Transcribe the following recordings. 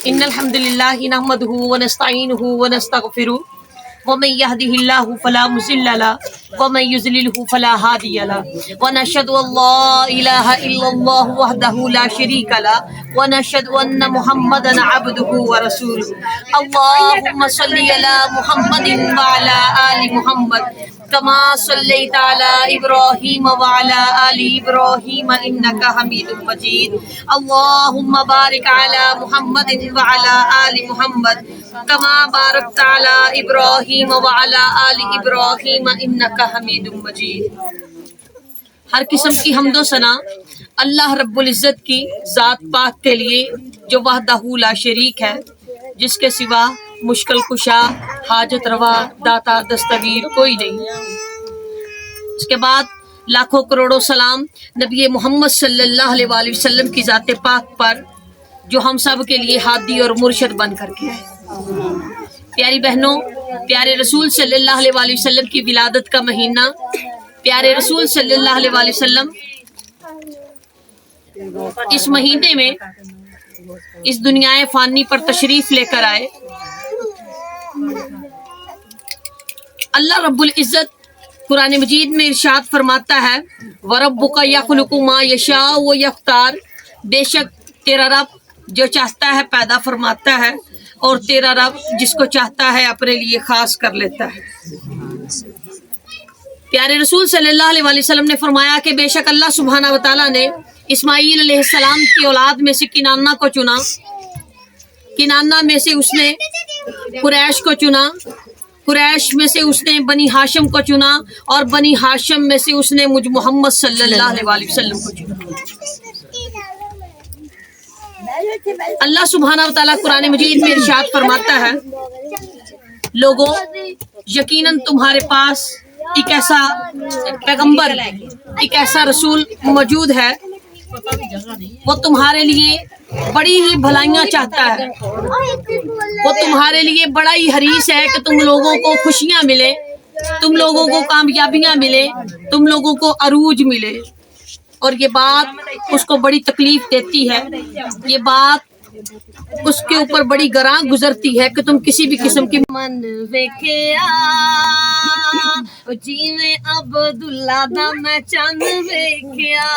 إن الحمد لله نحمده ونستعينه ونستغفره ومن يهده الله فلا مضل له ومن يضلل فلا هادي له ونشهد أن لا إله إلا الله وحده لا شريك له ونشهد أن محمدا عبده ورسوله. اللهم صل على محمد وعلى آل محمد كما صليت على إبراهيم وعلى آل إبراهيم إنك حميد مجيد. اللهم بارك على محمد وعلى آل محمد كما باركت على إبراهيم وعلى آل إبراهيم إنك حميد مجيد. ہر قسم کی حمد و ثنا اللہ رب العزت کی ذات پاک کے لیے جو وحدہ لا شریک ہے، جس کے سوا مشکل کشا، حاجت روا، داتا دستگیر کوئی نہیں. اس کے بعد لاکھوں کروڑوں سلام نبی محمد صلی اللہ علیہ وآلہ وسلم کی ذات پاک پر جو ہم سب کے لیے ہادی اور مرشد بن کر کے ہے. پیاری بہنوں، پیارے رسول صلی اللہ علیہ وآلہ وسلم کی ولادت کا مہینہ، پیارے رسول صلی اللہ علیہ وآلہ وسلم اس مہینے میں اس دنیا فانی پر تشریف لے کر آئے. اللہ رب العزت قرآن مجید میں ارشاد فرماتا ہے وَرَبُّكَ يَخْلُقُ مَا يَشَاءُ وَيَخْتَارُ، بے شک تیرا رب جو چاہتا ہے پیدا فرماتا ہے اور تیرا رب جس کو چاہتا ہے اپنے لیے خاص کر لیتا ہے. پیارے رسول صلی اللہ علیہ وآلہ وسلم نے فرمایا کہ بے شک اللہ سبحانہ و تعالیٰ نے اسماعیل علیہ السلام کی اولاد میں سے کنانہ کو چنا، کنانہ میں سے اس نے قریش کو چنا، قریش میں سے اس نے بنی ہاشم کو چنا اور بنی ہاشم میں سے اس نے مجھ محمد صلی اللہ علیہ وآلہ وسلم کو چنا. اللہ سبحانہ و تعالیٰ قرآن مجید میں ارشاد فرماتا ہے لوگوں یقیناً تمہارے پاس ایک ایسا پیغمبر، ایک ایسا رسول موجود ہے، وہ تمہارے لیے بڑی ہی بھلائیاں چاہتا ہے، وہ تمہارے لیے بڑا ہی حریص ہے کہ تم لوگوں کو خوشیاں ملے، تم لوگوں کو کامیابیاں ملے، تم لوگوں کو عروج ملے. اور یہ بات اس کو بڑی تکلیف دیتی ہے، یہ بات اس کے اوپر بڑی گراں گزرتی ہے کہ تم کسی بھی قسم کی من ویکھیا جیویں عبداللہ دا میں چن ویکھیا،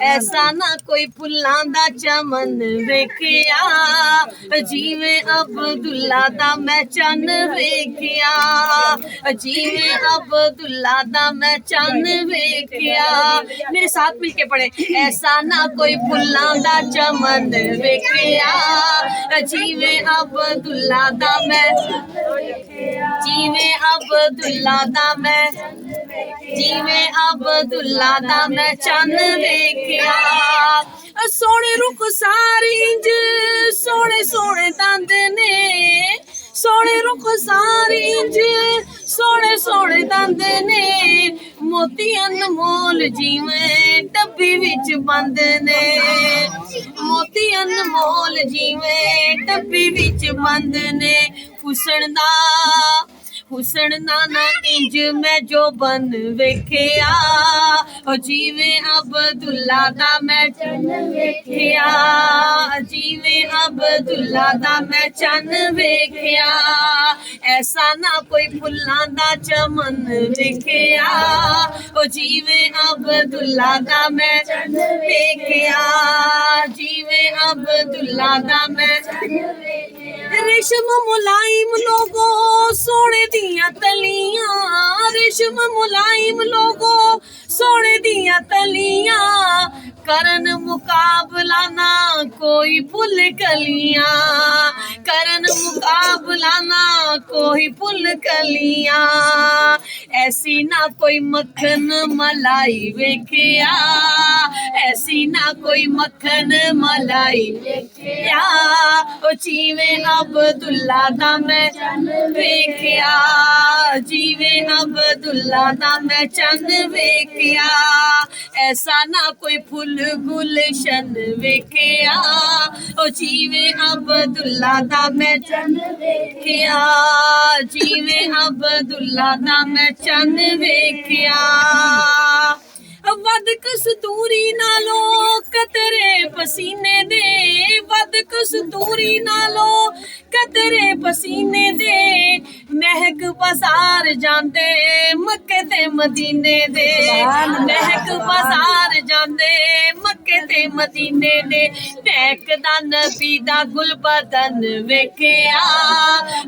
ایسا نہ کوئی پھلاں دا چمن ویکھیا جیویں عبداللہ دا میں چن ویکھیا، جیویں عبداللہ دا میں چن ویکھیا. میرے ساتھ مل کے پڑھے ایسا نہ کوئی پھلاں دا چمن ویکھیا جیویں عبداللہ دا میں، جیویں عبداللہ دا میں، جیویں عبداللہ دا میں چن ویکھیا. سونے رخ ساری انج سونے سونے دند نے، سونے رخ ساری انج سونے سونے دند نے، موتی انمول جیویں ڈبی وچ بند نے، موتی انمول جیویں ڈبی وچ بند نے. حسن نانا انج میں جو بن ویکھیا جیویں عبداللہ دا میں چن ویکھیا، جیویں عبداللہ دا میں چن ویکھیا، ایسا نہ کوئی پھلاں دا چمن ویکھیا جیویں عبداللہ دا میں چن ویکھیا، جیویں عبداللہ دا میں. ریشم ملائم لوگوں سونے دیاں تلیاں، ریشم ملائم لوگوں سونے دیاں تلیاں، کرن مقابلہ نہ کوئی پھل کلیاں، کرن مقابلہ نہ کوئی پھل کلیاں، ایسی نہ کوئی مکھن ملائی ویکھیا، ایسی نہ کوئی مکھن ملائی ویکھیا جیویں عبداللہ دا میں چن ویکھیا، جیویں عبداللہ دا میں چن ویکھیا، ایسا نہ کوئی پھل گلشن ویکھیا جیویں عبداللہ دا میں چن ویکھیا، جیویں عبداللہ دا میں چن ویکھیا. ਵੱਧ ਕਸਤੂਰੀ ਨਾਲੋਂ ਕਤਰੇ ਪਸੀਨੇ ਦੇ, ਵੱਧ ਕਸਤੂਰੀ ਨਾਲੋਂ ਕਤਰੇ ਪਸੀਨੇ ਦੇ, ਮਹਿਕ ਬਾਜ਼ਾਰ ਜਾਂਦੇ ਮੱਕੇ ਤੇ ਮਦੀਨੇ ਦੇ, ਮਹਿਕ ਬਾਜ਼ਾਰ ਜਾਂਦੇ ਮੱਕੇ ਤੇ ਮਦੀਨੇ ਦੇ, ਮਹਿਕਦਾ ਨਬੀ ਦਾ ਗੁਲਬਦਨ ਵੇਖਿਆ,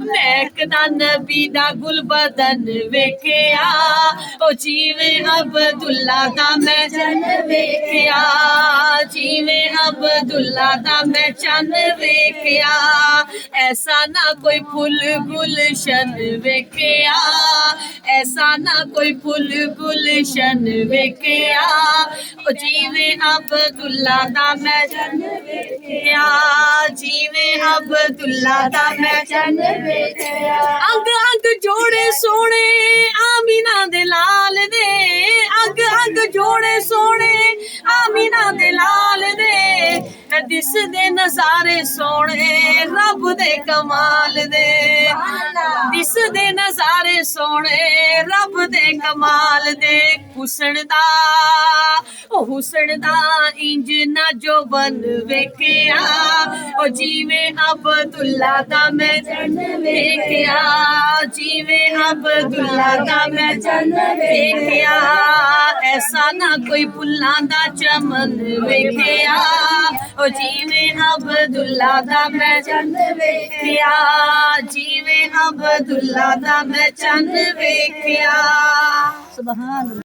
ਮਹਿਕਦਾ ਨਬੀ ਦਾ ਗੁਲਬਦਨ ਵੇਖਿਆ, ਉਹ ਜਿਵੇਂ ਅਬਦੁੱਲਾ ਦਾ ਮੈਂ ਚੰਨ ਵੇਖਿਆ, ਜਿਵੇਂ ਅਬਦੁੱਲਾ ਦਾ ਮੈਂ ਚੰਨ ਵੇਖਿਆ, ਐਸਾ ਨਾ ਕੋਈ ਫੁੱਲ ਗੁਲਸ਼ਨ ਵੇਖਿਆ, ਐਸਾ ਨਾ ਕੋਈ ਫੁੱਲ ਗੁਲਸ਼ਨ ਵੇਖਿਆ, ਉਹ ਜਿਵੇਂ ਅਬਦੁੱਲਾ ਦਾ ਮੈਂ ਚੰਨ ਵੇਖਿਆ, ਜਿਵੇਂ ਅਬਦੁੱਲਾ ਦਾ ਮੈਂ ਚੰਨ ਵੇਖਿਆ, ਅੰਗ ਅੰਗ ਜੋੜੇ ਸੋਹਣੇ ਆਮੀਨਾ ਦੇ ਲਾਲ ਦੇ, ਅੰਗ ਅੰਗ ਜੋੜੇ ਸੋਹਣੇ ਆਮੀਨਾ ਦੇ ਲਾਲ ਦੇ, ਦਿਸਦੇ ਨਜ਼ਾਰੇ ਸੋਹਣੇ ਰੱਬ ਦੇ ਕਮਾਲ ਦੇ, ਦਿਸਦੇ ਨਜ਼ਾਰੇ ਸੋਹਣੇ ਰੱਬ ਦੇ ਕਮਾਲ ਦੇ, ਹੁਸਨ ਦਾ ਉਹ ਹੁਸਨ ਦਾ ਇੰਜ ਨਾ ਜੋ ਬਨ ਵੇਖਿਆ, ਉਹ ਜਿਵੇਂ ਅਬਦੁੱਲਾ ਦਾ ਮੈਂ ਚੰਨ ਵੇਖਿਆ, ਜਿਵੇਂ ਅਬਦੁੱਲਾ ਦਾ ਮੈਂ ਚੰਨ ਵੇਖਿਆ, ਐਸਾ ਨਾ ਕੋਈ ਫੁੱਲਾਂ ਦਾ ਚਮਨ ਵੇਖਿਆ, ਉਹ ਜਿਵੇਂ ਅਬਦੁੱਲਾ ਦਾ ਮੈਂ ਚੰਨ ਵੇਖਿਆ, ਜਿਵੇਂ ਅਬਦੁੱਲਾ ਦਾ ਮੈਂ ਚੰਨ ਵੇਖਿਆ। ਸੁਭਾਨ